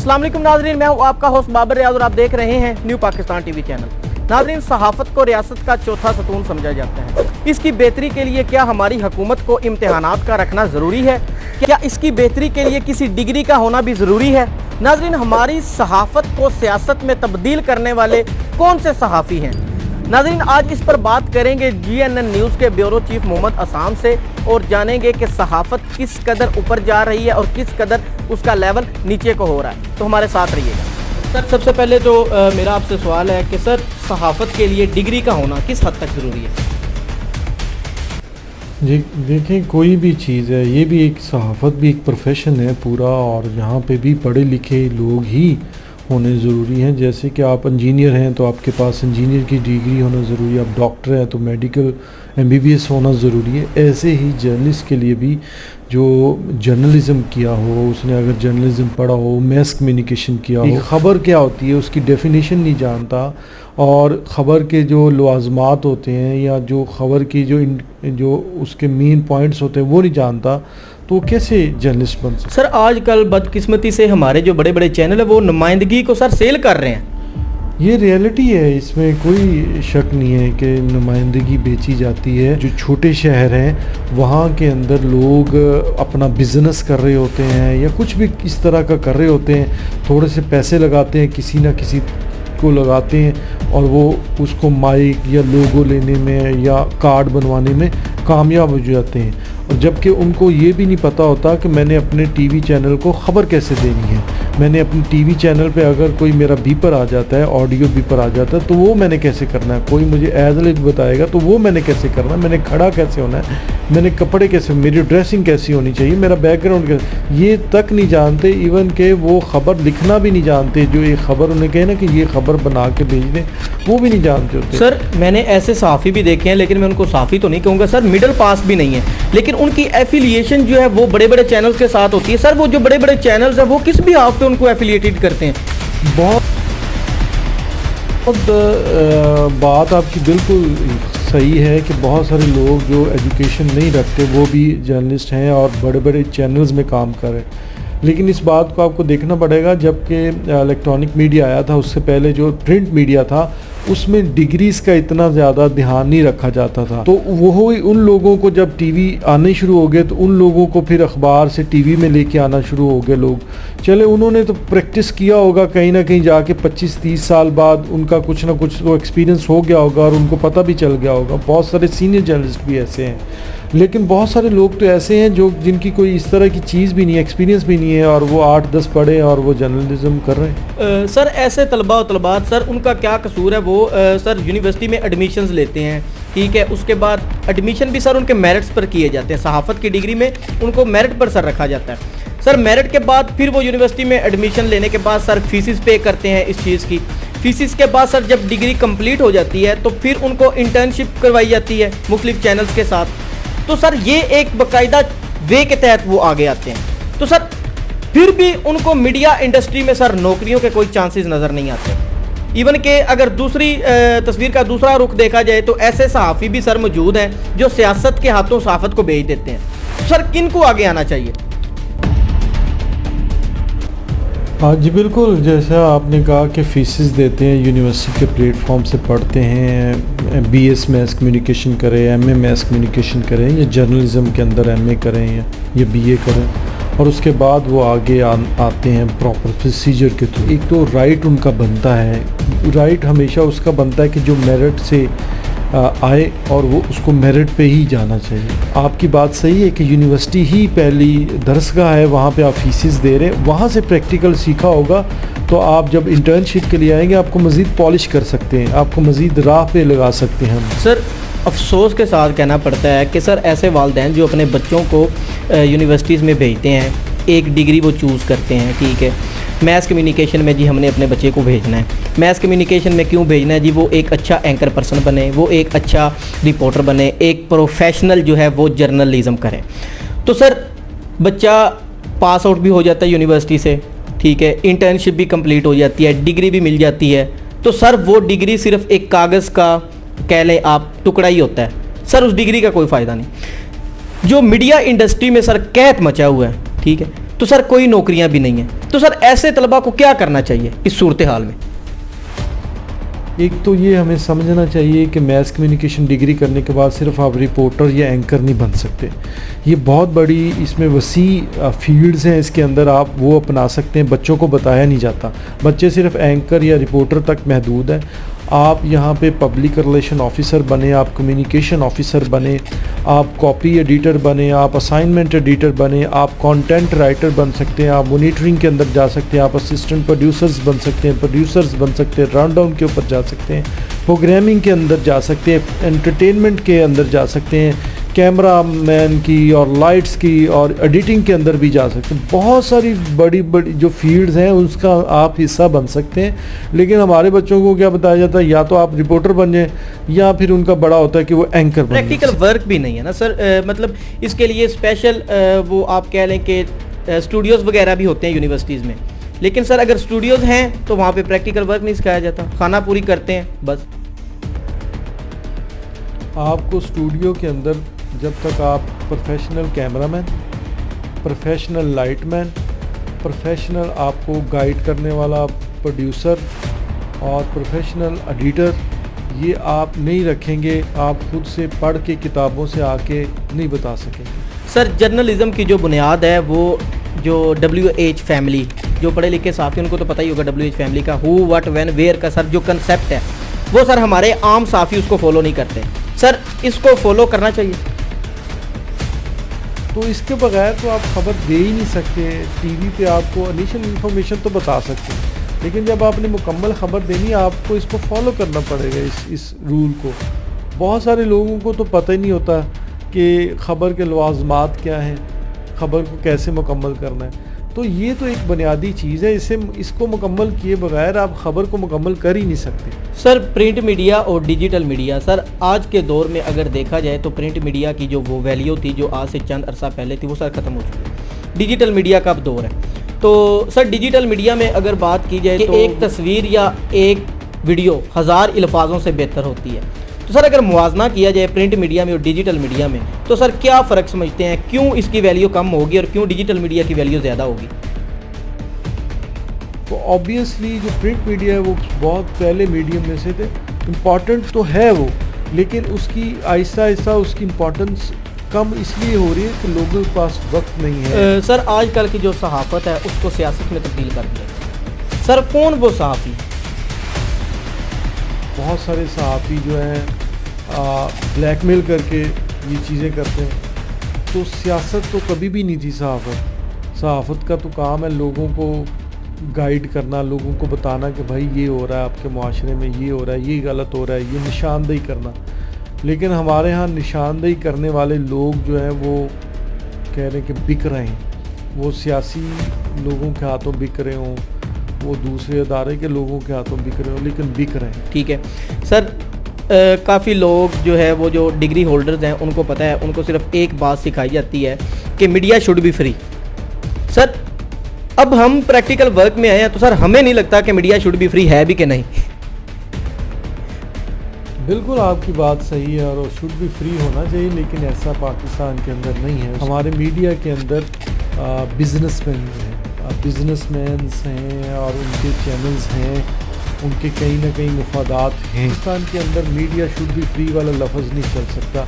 अस्सलाम वालेकुम नाज़रीन, मैं हूँ आपका होस्ट बाबर रियाज और आप देख रहे हैं न्यू पाकिस्तान टीवी चैनल। नाज़रीन, सहाफ़त को रियासत का चौथा सतून समझा जाता है। इसकी बेहतरी के लिए क्या हमारी हुकूमत को इम्तिहानात का रखना ज़रूरी है? क्या इसकी बेहतरी के लिए किसी डिग्री का होना भी ज़रूरी है? नाज़रीन, हमारी सहाफ़त को सियासत में तब्दील करने वाले कौन से सहाफ़ी हैं? नाज़रीन, आज इस पर बात करेंगे GNN न्यूज़ के ब्यूरो चीफ मोहम्मद असाम से और जानेंगे कि सहाफ़त किस कदर ऊपर जा रही है और किस कदर उसका लेवल नीचे को हो रहा है। तो हमारे साथ रहिएगा। सर, सबसे पहले तो मेरा आपसे सवाल है कि सर, सहाफ़त के लिए डिग्री का होना किस हद तक ज़रूरी है? जी देखें, कोई भी चीज़ है, ये भी एक सहाफ़त भी एक प्रोफेशन है पूरा, और यहाँ पे भी पढ़े लिखे लोग ही होने ज़रूरी हैं। जैसे कि आप इंजीनियर हैं तो आपके पास इंजीनियर की डिग्री होना ज़रूरी है, आप डॉक्टर हैं तो मेडिकल MBBS होना ज़रूरी है। ऐसे ही जर्नलिस्ट के लिए भी जो जर्नलिज़म किया हो, उसने अगर जर्नलिज़म पढ़ा हो, मैस कम्युनिकेशन किया हो, ख़बर क्या होती है उसकी डेफिनेशन नहीं जानता, और ख़बर के जो लवाज़मात होते हैं या जो ख़बर की जो उसके मेन पॉइंट्स होते हैं वो नहीं जानता, तो कैसे जर्नलिस्ट बन सकते? सर, आजकल बदकिस्मती से हमारे जो बड़े बड़े चैनल है वो नुमाइंदगी को सर सेल कर रहे हैं। ये रियलिटी है, इसमें कोई शक नहीं है कि नुमाइंदगी बेची जाती है। जो छोटे शहर हैं वहाँ के अंदर लोग अपना बिज़नेस कर रहे होते हैं या कुछ भी इस तरह का कर रहे होते हैं, थोड़े से पैसे लगाते हैं, किसी ना किसी को लगाते हैं और वो उसको माइक या लोगो लेने में या कार्ड बनवाने में कामयाब हो जाते हैं। और जबकि उनको ये भी नहीं पता होता कि मैंने अपने टीवी चैनल को ख़बर कैसे देनी है। मैंने अपने टीवी चैनल पे अगर कोई मेरा बीपर आ जाता है, ऑडियो बीपर आ जाता है, तो वो मैंने कैसे करना है। कोई मुझे एज बताएगा तो वो मैंने कैसे करना है, मैंने खड़ा कैसे होना है, मैंने कपड़े कैसे, मेरी ड्रेसिंग कैसी होनी चाहिए, मेरा बैकग्राउंड कैसे, ये तक नहीं जानते। इवन के वो ख़बर लिखना भी नहीं जानते। जो एक ख़बर उन्हें कहे ना कि ये ख़बर बना के भेज दें, वो भी नहीं जानते होते। सर, मैंने ऐसे सहाफ़ी भी देखे हैं, लेकिन मैं उनको सहाफ़ी तो नहीं कहूँगा सर, मिडिल पास भी नहीं है, लेकिन उनकी एफिलिएशन जो है वो बड़े बड़े चैनल्स के साथ होती है। सर, वो जो बड़े बड़े चैनल्स हैं वो किस भी हाफ पे उनको एफिलिएटेड करते हैं? बहुत बात आपकी बिल्कुल सही है कि बहुत सारे लोग जो एजुकेशन नहीं रखते वो भी जर्नलिस्ट हैं और बड़े बड़े चैनल्स में काम कर रहे हैं। लेकिन इस बात को आपको देखना पड़ेगा, जबकि इलेक्ट्रॉनिक मीडिया आया था उससे पहले जो प्रिंट मीडिया था उसमें डिग्रीज़ का इतना ज़्यादा ध्यान नहीं रखा जाता था। तो वो उन लोगों को जब टीवी आने शुरू हो गए तो उन लोगों को फिर अखबार से टीवी में लेके आना शुरू हो गए लोग। चले, उन्होंने तो प्रैक्टिस किया होगा कहीं ना कहीं जाके, 25-30 साल बाद उनका कुछ ना कुछ तो एक्सपीरियंस हो गया होगा और उनको पता भी चल गया होगा। बहुत सारे सीनियर जर्नलिस्ट भी ऐसे हैं, लेकिन बहुत सारे लोग तो ऐसे हैं जो जिनकी कोई इस तरह की चीज़ भी नहीं है, एक्सपीरियंस भी नहीं है, और वो 8-10 पढ़े और वो जर्नलिज्म कर रहे हैं। सर, ऐसे तलबा और तलबात सर, उनका क्या कसूर है? वो सर यूनिवर्सिटी में एडमिशन्स लेते हैं, ठीक है, उसके बाद एडमिशन भी सर उनके मेरिट्स पर किए जाते हैं। सहाफ़त की डिग्री में उनको मेरिट पर सर रखा जाता है। सर, मेरिट के बाद फिर वो यूनिवर्सिटी में एडमिशन लेने के बाद सर फीसिस पे करते हैं इस चीज़ की। फीसिस के बाद सर जब डिग्री कंप्लीट हो जाती है तो फिर उनको इंटर्नशिप करवाई जाती है मुख्तलिफ चैनल्स के साथ। तो सर ये एक बाकायदा वे के तहत वो आगे आते हैं। तो सर फिर भी उनको मीडिया इंडस्ट्री में सर नौकरियों के कोई चांसेस नज़र नहीं आते। इवन के अगर दूसरी तस्वीर का दूसरा रुख देखा जाए तो ऐसे सहाफ़ी भी सर मौजूद हैं जो सियासत के हाथों सहाफ़त को भेज देते हैं। तो सर किन को आगे आना चाहिए? हाँ जी, बिल्कुल, जैसा आपने कहा कि फ़ीसिस देते हैं, यूनिवर्सिटी के प्लेटफॉर्म से पढ़ते हैं, BS मैस कम्युनिकेशन करें, MA मैस कम्युनिकेशन करें, या जर्नलिज़म के अंदर MA करें या BA करें, और उसके बाद वो आगे आते हैं प्रॉपर प्रोसीजर के थ्रू। एक तो राइट उनका बनता है, राइट हमेशा उसका बनता है कि जो मेरिट से आए और वो उसको मेरिट पे ही जाना चाहिए। आपकी बात सही है कि यूनिवर्सिटी ही पहली दरसगाह है, वहाँ पे आप फीसिस दे रहे हैं, वहाँ से प्रैक्टिकल सीखा होगा तो आप जब इंटर्नशिप के लिए आएंगे आपको मज़ीद पॉलिश कर सकते हैं, आपको मज़ीद राह पे लगा सकते हैं हम। सर, अफसोस के साथ कहना पड़ता है कि सर ऐसे वालिदैन जो अपने बच्चों को यूनिवर्सिटीज़ में भेजते हैं, एक डिग्री वो चूज़ करते हैं, ठीक है, मैस कम्युनिकेशन में जी हमने अपने बच्चे को भेजना है। मैस कम्युनिकेशन में क्यों भेजना है जी? वो एक अच्छा एंकर पर्सन बने, वो एक अच्छा रिपोर्टर बने, एक प्रोफेशनल जो है वो जर्नलिज़म करे। तो सर बच्चा पास आउट भी हो जाता है यूनिवर्सिटी से, ठीक है, इंटर्नशिप भी कंप्लीट हो जाती है, डिग्री भी मिल जाती है। तो सर वो डिग्री सिर्फ एक कागज़ का कह लें आप टुकड़ा ही होता है सर, उस डिग्री का कोई फ़ायदा नहीं। जो मीडिया इंडस्ट्री में सर कहत मचा हुआ है, ठीक है, तो सर कोई नौकरियां भी नहीं है। तो सर ऐसे तलबा को क्या करना चाहिए इस सूरत हाल में? एक तो ये हमें समझना चाहिए कि मैस कम्युनिकेशन डिग्री करने के बाद सिर्फ आप रिपोर्टर या एंकर नहीं बन सकते। ये बहुत बड़ी इसमें वसी फील्ड्स हैं, इसके अंदर आप वो अपना सकते हैं। बच्चों को बताया नहीं जाता, बच्चे सिर्फ एंकर या रिपोर्टर तक महदूद हैं। आप यहाँ पे पब्लिक रिलेशन ऑफिसर बने, आप कम्युनिकेशन ऑफिसर बने, आप कॉपी एडिटर बने, आप असाइनमेंट एडिटर बने, आप कंटेंट राइटर बन सकते हैं, आप मॉनिटरिंग के अंदर जा सकते हैं, आप असिस्टेंट प्रोड्यूसर्स बन सकते हैं, प्रोड्यूसर्स बन सकते हैं, रन डाउन के ऊपर जा सकते हैं, प्रोग्रामिंग के अंदर जा सकते हैं, एंटरटेनमेंट के अंदर जा सकते हैं, कैमरा मैन की और लाइट्स की और एडिटिंग के अंदर भी जा सकते हैं। बहुत सारी बड़ी बड़ी जो फील्ड्स हैं उसका आप हिस्सा बन सकते हैं। लेकिन हमारे बच्चों को क्या बताया जाता है, या तो आप रिपोर्टर बन जाएं या फिर उनका बड़ा होता है कि वो एंकर बन जाएं। प्रैक्टिकल वर्क भी नहीं है ना सर, मतलब इसके लिए स्पेशल वो आप कह लें कि स्टूडियोज़ वगैरह भी होते हैं यूनिवर्सिटीज़ में, लेकिन सर अगर स्टूडियोज़ हैं तो वहाँ पे प्रैक्टिकल वर्क नहीं सिखाया जाता, खाना पूरी करते हैं बस। आपको स्टूडियो के अंदर जब तक आप professional cameraman, professional lightman, professional आपको गाइड करने वाला प्रोड्यूसर और प्रोफेशनल एडिटर ये आप नहीं रखेंगे, आप खुद से पढ़ के किताबों से आके नहीं बता सकेंगे। सर जर्नलिज्म की जो बुनियाद है वो जो WH फैमिली, जो पढ़े लिखे साफ़ी उनको तो पता ही होगा WH फैमिली का हु व्हाट व्हेन वेयर का सर जो कंसेप्ट है वो सर हमारे आम साफ़ी उसको फॉलो नहीं करते। सर इसको फॉलो करना चाहिए। तो इसके बगैर तो आप खबर दे ही नहीं सकते। टीवी पे आपको इनिशियल इन्फॉर्मेशन तो बता सकते हैं, लेकिन जब आपने मुकम्मल खबर देनी है आपको इसको फॉलो करना पड़ेगा, इस रूल को। बहुत सारे लोगों को तो पता ही नहीं होता कि ख़बर के लवाज़मात क्या हैं, ख़बर को कैसे मुकम्मल करना है। तो ये तो एक बुनियादी चीज़ है, इसको मुकम्मल किए बगैर आप ख़बर को मुकम्मल कर ही नहीं सकते। सर प्रिंट मीडिया और डिजिटल मीडिया, सर आज के दौर में अगर देखा जाए तो प्रिंट मीडिया की जो वो वैल्यू थी जो आज से चंद अरसा पहले थी वो सर ख़त्म हो चुकी है। डिजिटल मीडिया का अब दौर है। तो सर डिजिटल मीडिया में अगर बात की जाए तो एक तस्वीर या एक वीडियो 1000 अल्फाजों से बेहतर होती है। तो सर अगर मुवाजना किया जाए प्रिंट मीडिया में और डिजिटल मीडिया में तो सर क्या फ़र्क समझते हैं, क्यों इसकी वैल्यू कम होगी और क्यों डिजिटल मीडिया की वैल्यू ज़्यादा होगी? तो ऑब्वियसली जो प्रिंट मीडिया है वो बहुत पहले मीडियम में से थे, इम्पॉर्टेंट तो है वो, लेकिन उसकी आहिस्ता आहिस्ता उसकी इम्पोर्टेंस कम इसलिए हो रही है कि लोगों के पास वक्त नहीं है। सर आजकल की जो सहाफ़त है उसको सियासत में तब्दील कर दिया। सर कौन वो सहाफ़ी? बहुत सारे सहाफ़ी जो हैं ब्लैकमेल करके ये चीज़ें करते हैं। तो सियासत तो कभी भी नहीं थी सहाफ़त का तो काम है लोगों को गाइड करना, लोगों को बताना कि भाई ये हो रहा है, आपके माशरे में ये हो रहा है, ये गलत हो रहा है, ये निशानदेही करना। लेकिन हमारे यहाँ निशानदेही करने वाले लोग जो हैं वो कह रहे हैं कि बिक रहे हैं, वो सियासी लोगों के हाथों बिक रहे हों, वो दूसरे अदारे के लोगों के हाथों बिक रहे हों, लेकिन बिक रहे हैं। ठीक है सर, काफ़ी लोग जो है वो जो डिग्री होल्डर्स हैं उनको पता है, उनको सिर्फ एक बात सिखाई जाती है कि media should be free. Sir अब हम प्रैक्टिकल वर्क में आए हैं तो सर हमें नहीं लगता कि मीडिया शुड बी फ्री है भी कि नहीं? बिल्कुल आपकी बात सही है और शुड बी फ्री होना चाहिए, लेकिन ऐसा पाकिस्तान के अंदर नहीं है। हमारे मीडिया के अंदर बिजनेसमैन हैं और उनके चैनल्स हैं, उनके कहीं ना कहीं मुफादात हैं। पाकिस्तान के अंदर मीडिया शुड बी फ्री वाला लफ्ज़ नहीं चल सकता,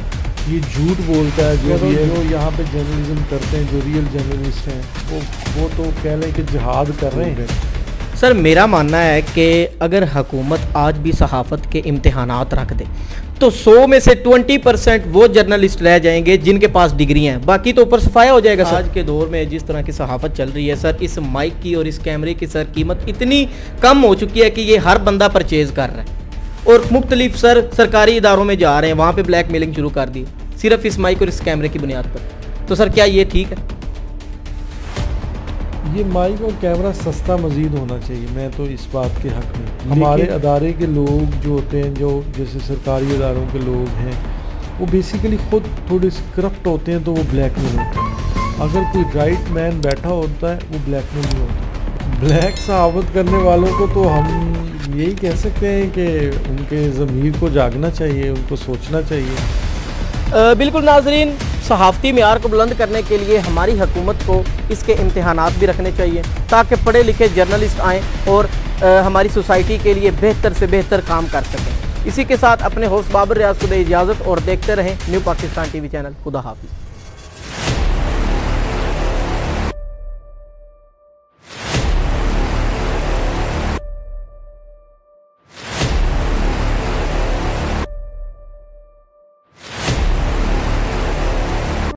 ये झूठ बोलता है जो भी है। जो यहाँ पे जर्नलिज्म करते हैं, जो रियल जर्नलिस्ट हैं वो तो कह लें कि जिहाद कर रहे हैं। सर मेरा मानना है कि अगर हुकूमत आज भी सहाफ़त के इम्तिहानात रख दे तो 100 में से 20% वो जर्नलिस्ट रह जाएंगे जिनके पास डिग्रियां हैं, बाकी तो ऊपर सफाया हो जाएगा। आज के दौर में जिस तरह की सहाफ़त चल रही है सर, इस माइक की और इस कैमरे की सर कीमत इतनी कम हो चुकी है कि ये हर बंदा परचेज़ कर रहा है और मुख्तलिफ सर सरकारी इदारों में जा रहे हैं, वहाँ पर ब्लैक मेलिंग शुरू कर दी सिर्फ इस माइक और इस कैमरे की बुनियाद पर। तो सर क्या ये ठीक है? ये माइक और कैमरा सस्ता मज़ीद होना चाहिए, मैं तो इस बात के हक़ में। हमारे अदारे के लोग जो होते हैं, जो जैसे सरकारी अदारों के लोग हैं, वो बेसिकली ख़ुद थोड़े से करप्ट होते हैं, तो वो ब्लैकमेल होते हैं। अगर कोई राइट मैन बैठा होता है वो ब्लैकमेल नहीं होता। ब्लैक साबित करने वालों को तो हम यही कह सकते हैं कि उनके ज़मीर को जागना चाहिए, उनको सोचना चाहिए। बिल्कुल नाजरीन, सहाफ़ती मेयार को बुलंद करने के लिए हमारी हुकूमत को इसके इम्तहानात भी रखने चाहिए ताकि पढ़े लिखे जर्नलिस्ट आएँ और हमारी सोसाइटी के लिए बेहतर से बेहतर काम कर सकें। इसी के साथ अपने होस्ट बाबर रियाज को दे इजाज़त और देखते रहें न्यू पाकिस्तान टीवी चैनल। खुदा हाफिज़।